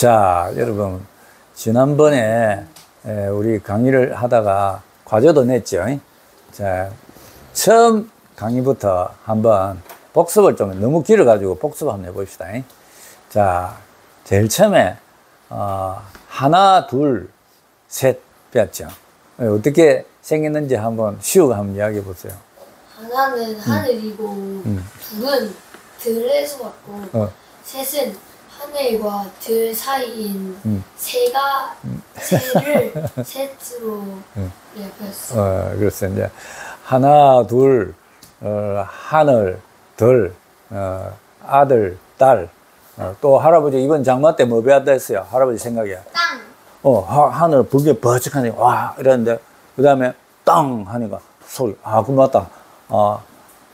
자, 여러분, 지난번에 우리 강의를 하다가 과제도 냈죠. 자, 처음 강의부터 한번 복습을 좀 너무 길어가지고 복습 한번 해봅시다. 자, 제일 처음에 하나, 둘, 셋 배웠죠. 어떻게 생겼는지 한번 쉬우게 한번 이야기해 보세요. 하나는 하늘이고 둘은 들에서 왔고 셋은 하늘과 들 사이인 새가 새를 셋으로 배웠어. 그래서 이제 하나, 둘, 하늘, 들, 아들, 딸. 또 할아버지 이번 장마 때 뭐 배웠다 했어요? 할아버지 생각이야. 땅. 하늘 붉게 버쩍하니까 와 이랬는데 그 다음에 땅 하니까 소리. 그럼 맞다.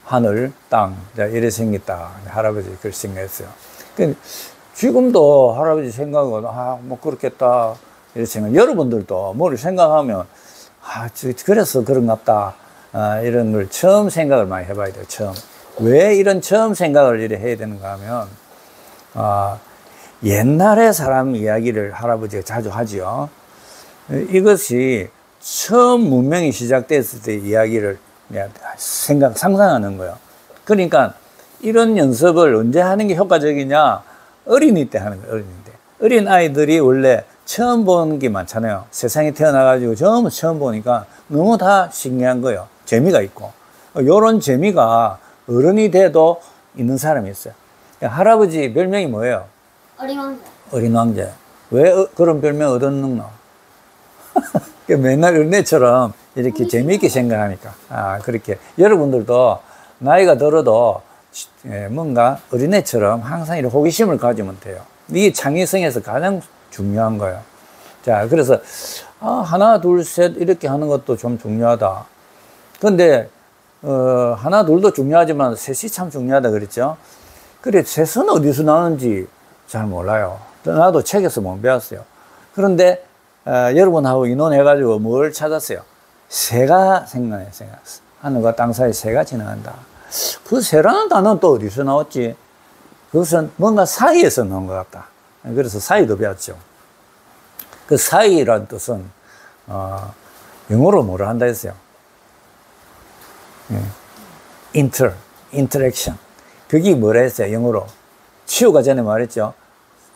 하늘, 땅. 이래 생겼다. 할아버지 그렇게 생각했어요. 지금도 할아버지 생각은 뭐 그렇겠다. 이렇게 생각. 여러분들도 뭐를 생각하면 그래서 그런갑다. 이런 걸 처음 생각을 많이 해봐야 돼요. 처음. 왜 이런 처음 생각을 이래 해야 되는가 하면 옛날의 사람 이야기를 할아버지가 자주 하죠. 이것이 처음 문명이 시작됐을 때 이야기를 상상하는 거예요. 그러니까 이런 연습을 언제 하는 게 효과적이냐? 어린이 때 하는 거예요. 어린이 때. 어린 아이들이 원래 처음 보는 게 많잖아요. 세상에 태어나가지고 전부 처음 보니까 너무 다 신기한 거예요. 재미가 있고. 요런 재미가 어른이 돼도 있는 사람이 있어요. 할아버지 별명이 뭐예요? 어린 왕자. 어린 왕자. 왜 그런 별명 얻었는가? 맨날 어린애처럼 이렇게 재미있게 생각하니까. 그렇게. 여러분들도 나이가 들어도 뭔가 어린애처럼 항상 이렇게 호기심을 가지면 돼요. 이게 창의성에서 가장 중요한 거예요. 자, 그래서, 하나, 둘, 셋, 이렇게 하는 것도 좀 중요하다. 근데, 하나, 둘도 중요하지만 셋이 참 중요하다 그랬죠? 그래, 셋은 어디서 나오는지 잘 몰라요. 나도 책에서 못 배웠어요. 그런데, 여러분하고 의논해가지고 뭘 찾았어요? 새가 생각나요, 새가. 하늘과 땅 사이 새가 지나간다. 그 새라는 단어는 또 어디서 나왔지? 그것은 뭔가 사이에서 나온 것 같다. 그래서 사이도 배웠죠. 그 사이란 뜻은, 영어로 뭐라 한다 했어요? interaction. 그게 뭐라 했어요? 영어로. 치유가 전에 말했죠.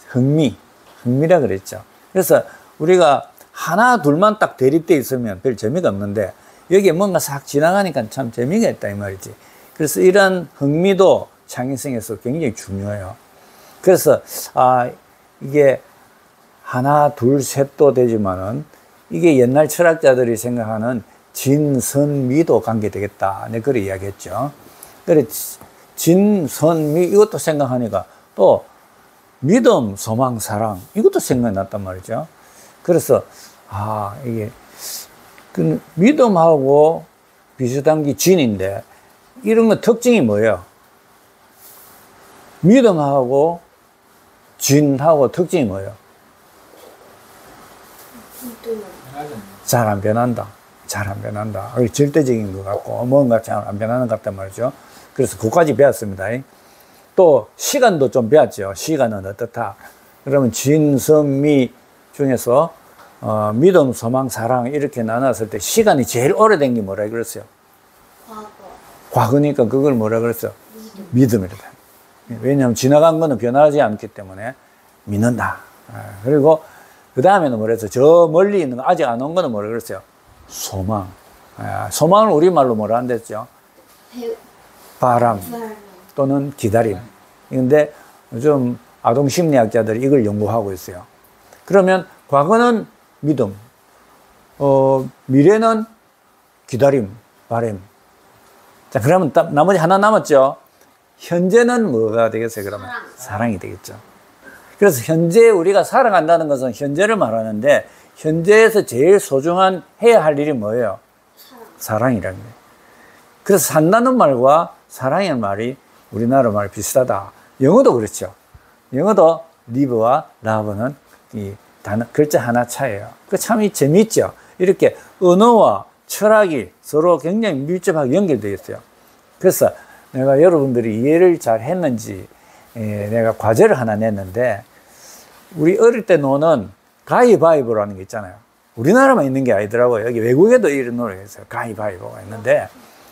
흥미라 그랬죠. 그래서 우리가 하나, 둘만 딱 대립돼 있으면 별 재미가 없는데, 여기에 뭔가 싹 지나가니까 참 재미가 있다, 이 말이지. 그래서 이런 흥미도 창의성에서 굉장히 중요해요. 그래서, 이게 하나, 둘, 셋도 되지만은, 이게 옛날 철학자들이 생각하는 진선미도 관계되겠다. 네, 그렇게 이야기했죠. 그래, 진선미, 이것도 생각하니까 또 믿음, 소망, 사랑, 이것도 생각이 났단 말이죠. 그래서, 이게, 그 믿음하고 비슷한 게 진인데, 이런 거 특징이 뭐예요? 믿음하고 진하고 특징이 뭐예요? 잘 안 변한다. 잘 안 변한다. 절대적인 것 같고, 뭔가 잘 안 변하는 것 같단 말이죠. 그래서 그것까지 배웠습니다. 또, 시간도 좀 배웠죠. 시간은 어떻다. 그러면 진, 선, 미 중에서, 믿음, 소망, 사랑, 이렇게 나눴을 때 시간이 제일 오래된 게 뭐라 그랬어요? 과거니까 그걸 뭐라 그랬어요? 믿음이다. 왜냐하면 지나간 거는 변하지 않기 때문에 믿는다. 그리고 그 다음에는 뭐라 했어요? 저 멀리 있는 거, 아직 안 온 거는 뭐라 그랬어요? 소망. 소망을 우리말로 뭐라 한댔죠? 바람 또는 기다림. 그런데 요즘 아동 심리학자들이 이걸 연구하고 있어요. 그러면 과거는 믿음, 미래는 기다림, 바람. 자, 그러면 나머지 하나 남았죠? 현재는 뭐가 되겠어요, 그러면? 사랑이 되겠죠. 그래서 현재 우리가 살아간다는 것은 현재를 말하는데, 현재에서 제일 소중한 해야 할 일이 뭐예요? 사랑이라는 거예요. 그래서 산다는 말과 사랑이라는 말이 우리나라 말 비슷하다. 영어도 그렇죠. 영어도 live와 love는 이 단어, 글자 하나 차이에요. 그 참 재미있죠. 이렇게 언어와 철학이 서로 굉장히 밀접하게 연결되어 있어요. 그래서 내가 여러분들이 이해를 잘 했는지 내가 과제를 하나 냈는데 우리 어릴 때 노는 가위바위보라는 게 있잖아요. 우리나라만 있는 게 아니더라고요. 여기 외국에도 이런 노래가 있어요. 가위바위보가 있는데,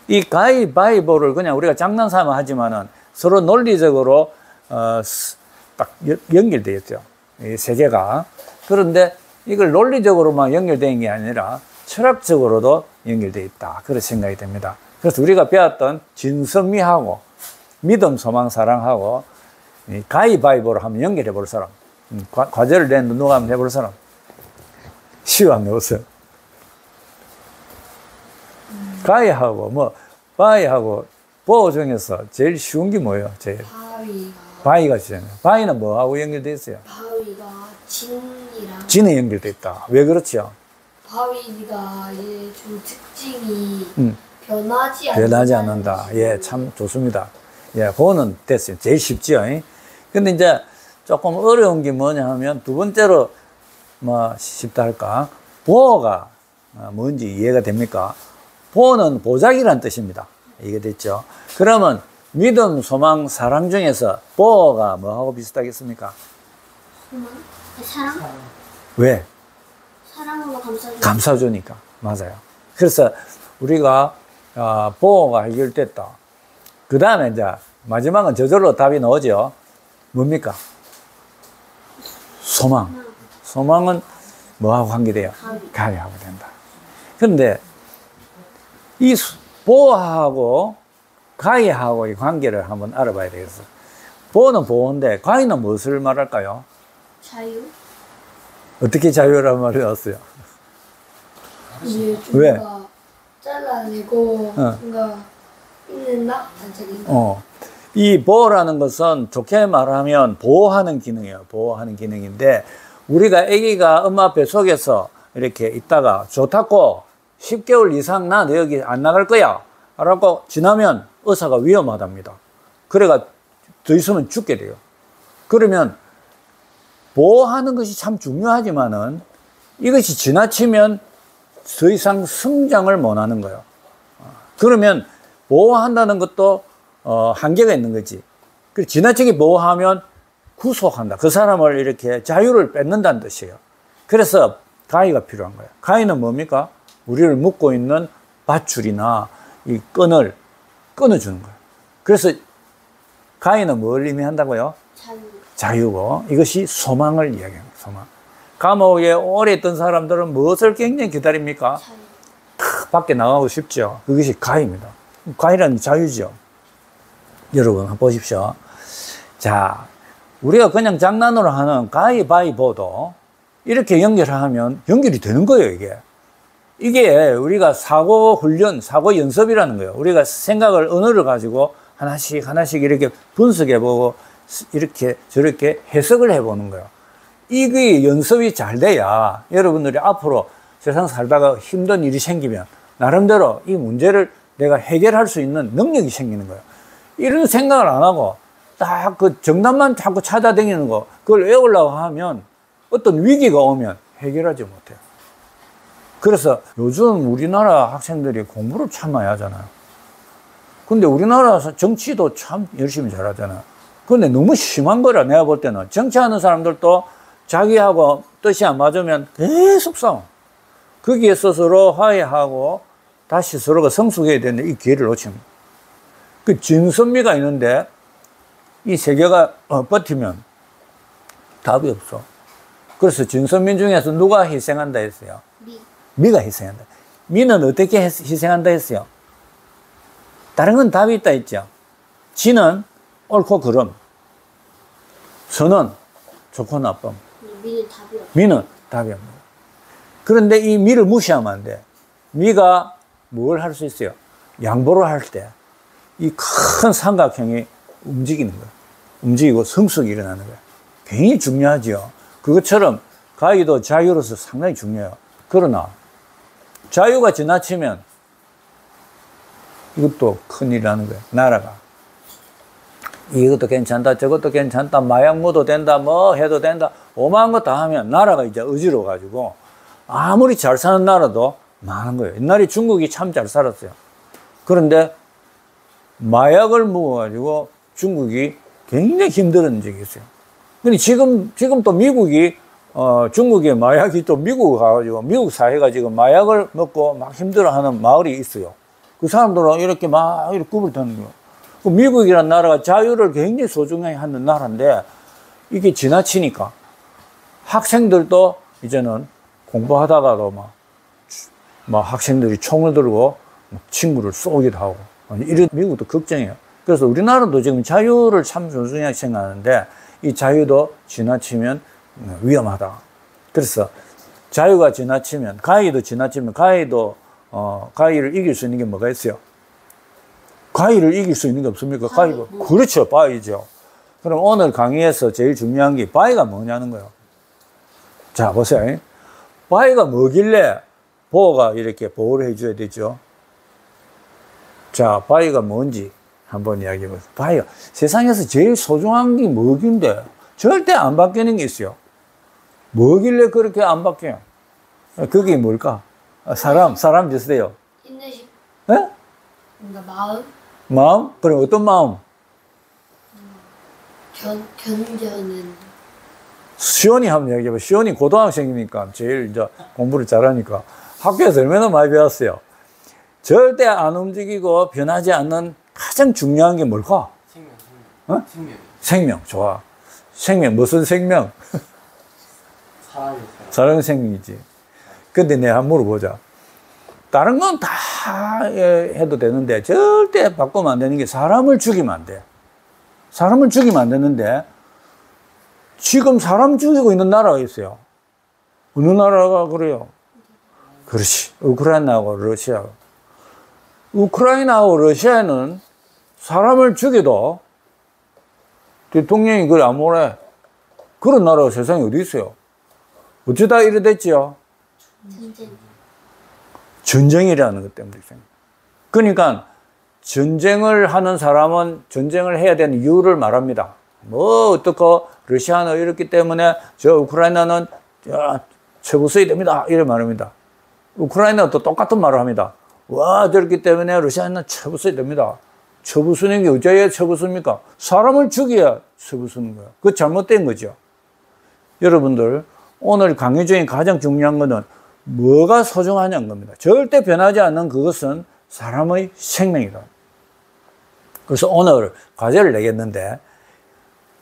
이 가위바위보를 그냥 우리가 장난삼아 하지만은 서로 논리적으로, 딱 연결되어 있죠. 이 세 개가. 그런데 이걸 논리적으로만 연결된 게 아니라 철학적으로도 연결되어 있다. 그렇게 생각이 됩니다. 그래서 우리가 배웠던 진선미하고 믿음, 소망, 사랑하고 가위바위보를 한번 연결해 볼 사람. 과제를 냈는데 누가 한번 해볼 사람? 시우 한번 해보세요. 가위하고 바위하고 보 중에서 제일 쉬운 게 뭐예요? 제일. 바위가 쉬워요. 바위는 뭐하고 연결되어 있어요? 바위가 진이랑. 진에 연결되어 있다. 왜 그렇죠? 바위가 이제 좀 특징이 변하지 않는다. 예, 참 좋습니다. 예, 그거는 됐어요. 제일 쉽죠. 근데 이제 조금 어려운 게 뭐냐 하면 두 번째로 쉽다 할까? 보어가 뭔지 이해가 됩니까? 보어는 보자기란 뜻입니다. 이해됐죠? 그러면 믿음, 소망, 사랑 중에서 보어가 뭐하고 비슷하겠습니까? 사랑? 왜? 사랑으로 감싸주니까. 감싸주니까. 맞아요. 그래서 우리가 보어가 해결됐다. 그 다음에 이제 마지막은 저절로 답이 나오죠. 뭡니까? 소망. 소망은 뭐하고 관계돼요? 가위하고 된다. 그런데 이 보어하고 가위하고의 관계를 한번 알아봐야 되겠어. 보어는 보어인데 가위는 무엇을 말할까요? 자유? 어떻게 자유라는 말이 나왔어요? 이제 왜? 뭔가 잘라내고 뭔가 있는다? 단짝인가? 이 보호라는 것은 좋게 말하면 보호하는 기능이에요. 보호하는 기능인데 우리가 아기가 엄마 앞에 속에서 이렇게 있다가 좋다고 10개월 이상 나 너 여기 안 나갈 거야 라고 지나면 의사가 위험하답니다. 그래가 더 있으면 죽게 돼요. 그러면 보호하는 것이 참 중요하지만은 이것이 지나치면 더 이상 성장을 못 하는 거예요. 그러면 보호한다는 것도 한계가 있는 거지. 그리고 지나치게 보호하면 구속한다. 그 사람을 이렇게 자유를 뺏는다는 뜻이에요. 그래서 가위가 필요한 거예요. 가위는 뭡니까? 우리를 묶고 있는 밧줄이나 이 끈을 끊어주는 거예요. 그래서 가위는 뭘 의미한다고요? 자유고 이것이 소망을 이야기합니다. 소망. 감옥에 오래 있던 사람들은 무엇을 굉장히 기다립니까? 밖에 나가고 싶죠. 그것이 가위입니다. 가위라는 자유죠. 여러분 한번 보십시오. 자, 우리가 그냥 장난으로 하는 가위바위보도 이렇게 연결하면 연결이 되는 거예요. 이게 우리가 사고 훈련, 사고 연습이라는 거예요. 우리가 생각을, 언어를 가지고 하나씩 이렇게 분석해보고 이렇게 저렇게 해석을 해보는 거예요. 이게 연습이 잘 돼야 여러분들이 앞으로 세상 살다가 힘든 일이 생기면 나름대로 이 문제를 내가 해결할 수 있는 능력이 생기는 거예요. 이런 생각을 안 하고 딱 그 정답만 자꾸 찾아다니는 거, 그걸 외우려고 하면 어떤 위기가 오면 해결하지 못해요. 그래서 요즘 우리나라 학생들이 공부를 참 많이 하잖아요. 근데 우리나라 정치도 참 열심히 잘하잖아요. 근데 너무 심한 거라 내가 볼 때는. 정치하는 사람들도 자기하고 뜻이 안 맞으면 계속 싸워. 거기에 스스로 화해하고 다시 서로가 성숙해야 되는데 이 기회를 놓칩니다. 그 진선미가 있는데 이 세 개가 버티면 답이 없어. 그래서 진선미 중에서 누가 희생한다 했어요? 미가 희생한다. 미는 어떻게 희생한다 했어요? 다른 건 답이 있다 했죠. 지는 옳고 그름. 선은 좋고 나쁨. 미는 답이 없는 거예요. 그런데 이 미를 무시하면 안 돼. 미가 뭘 할 수 있어요? 양보를 할 때 이 큰 삼각형이 움직이는 거예요. 움직이고 성숙이 일어나는 거예요. 굉장히 중요하죠. 그것처럼 가위도 자유로서 상당히 중요해요. 그러나 자유가 지나치면 이것도 큰일이라는 거예요. 나라가. 이것도 괜찮다, 저것도 괜찮다, 마약무도 된다, 뭐 해도 된다, 오만 거 다 하면 나라가 이제 어지러워가지고 아무리 잘 사는 나라도 많은 거예요. 옛날에 중국이 참 잘 살았어요. 그런데 마약을 먹어가지고 중국이 굉장히 힘들은 적이 있어요. 근데 지금 또 미국이, 중국의 마약이 또 미국 가가지고, 미국 사회가 지금 마약을 먹고 막 힘들어하는 마을이 있어요. 그 사람들은 이렇게 막 이렇게 굽을 타는 거예요. 그 미국이라는 나라가 자유를 굉장히 소중히 하는 나라인데, 이게 지나치니까 학생들도 이제는 공부하다가도 막 학생들이 총을 들고 친구를 쏘기도 하고, 이런 미국도 걱정해요. 그래서 우리나라도 지금 자유를 참 소중하게 생각하는데, 이 자유도 지나치면 위험하다. 그래서 자유가 지나치면, 가해도 지나치면, 가해를 이길 수 있는 게 뭐가 있어요? 가해를 이길 수 있는 게 없습니까? 가해가. 그렇죠. 바위죠. 그럼 오늘 강의에서 제일 중요한 게 바위가 뭐냐는 거예요. 자, 보세요. 바위가 뭐길래 보호가 이렇게 보호를 해줘야 되죠. 자, 바위가 뭔지 한번 이야기해보세요. 바위가 세상에서 제일 소중한 게 뭐긴데 절대 안 바뀌는 게 있어요. 뭐길래 그렇게 안 바뀌어요? 그게 뭘까? 사람 비슷해요. 인내심. 예? 뭔가 마음. 마음? 그럼 어떤 마음? 견뎌는. 시온이 한번 얘기해봐. 시온이 고등학생이니까 제일 이제 공부를 잘하니까 학교에서 얼마나 많이 배웠어요. 절대 안 움직이고 변하지 않는 가장 중요한 게 뭘까? 생명. 어? 생명. 좋아. 생명. 무슨 생명? 사람 생명이지. 근데 내가 한번 물어보자. 다른 건 다 해도 되는데 절대 바꾸면 안 되는 게 사람을 죽이면 안 돼. 사람을 죽이면 안 되는데 지금 사람 죽이고 있는 나라가 있어요. 어느 나라가 그래요? 그렇지. 우크라이나하고 러시아. 우크라이나하고 러시아는 사람을 죽여도 대통령이 그걸 안 뭐래. 그런 나라가 세상에 어디 있어요? 어쩌다 이래 됐지요? 전쟁이라는 것 때문에. 그러니까 전쟁을 하는 사람은 전쟁을 해야 되는 이유를 말합니다. 뭐 어떻고 러시아는 이렇기 때문에 저 우크라이나는 쳐부숴야 됩니다. 이래 말합니다. 우크라이나도 또 똑같은 말을 합니다. 와, 저렇기 때문에 러시아는 쳐부숴야 됩니다. 쳐부수는 게 어째야 쳐부숩니까? 사람을 죽여야 쳐부수는 거예요. 그거 잘못된 거죠. 여러분들, 오늘 강의 중에 가장 중요한 거는 뭐가 소중하냐는 겁니다. 절대 변하지 않는 그것은 사람의 생명이다. 그래서 오늘 과제를 내겠는데,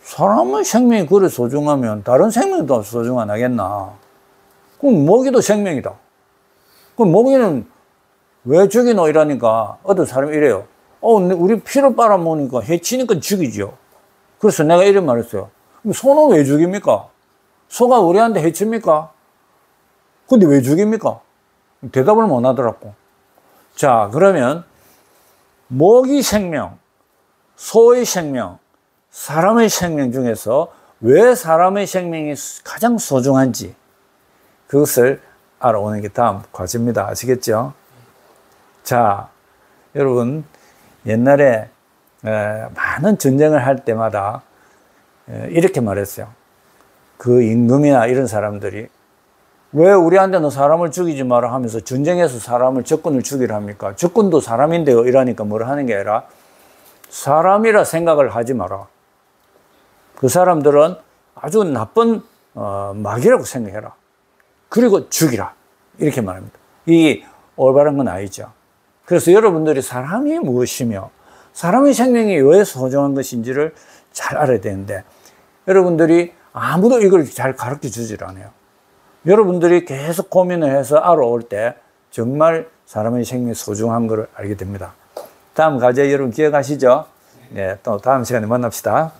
사람의 생명이 그래 소중하면 다른 생명도 소중 안 하겠나? 그럼 모기도 생명이다. 그럼 모기는 왜 죽이노? 이러니까 어떤 사람이 이래요. 우리 피를 빨아먹으니까 해치니까 죽이죠. 그래서 내가 이런 말 했어요. 그럼 소는 왜 죽입니까? 소가 우리한테 해칩니까? 근데 왜 죽입니까? 대답을 못 하더라고. 자, 그러면 모기 생명, 소의 생명, 사람의 생명 중에서 왜 사람의 생명이 가장 소중한지 그것을 알아오는 게 다음 과제입니다. 아시겠죠? 자, 여러분 옛날에 많은 전쟁을 할 때마다 이렇게 말했어요. 그 임금이나 이런 사람들이 왜 우리한테는 사람을 죽이지 마라 하면서 전쟁에서 사람을 적군을 죽이라 합니까? 적군도 사람인데요. 이러니까 뭐라 하는 게 아니라 사람이라 생각을 하지 마라. 그 사람들은 아주 나쁜 마귀라고 생각해라. 그리고 죽이라. 이렇게 말합니다. 이게 올바른 건 아니죠. 그래서 여러분들이 사람이 무엇이며 사람의 생명이 왜 소중한 것인지를 잘 알아야 되는데 여러분들이 아무도 이걸 잘 가르쳐 주질 않아요. 여러분들이 계속 고민을 해서 알아올 때 정말 사람의 생명이 소중한 것을 알게 됩니다. 다음 과제 여러분 기억하시죠? 네, 또 다음 시간에 만납시다.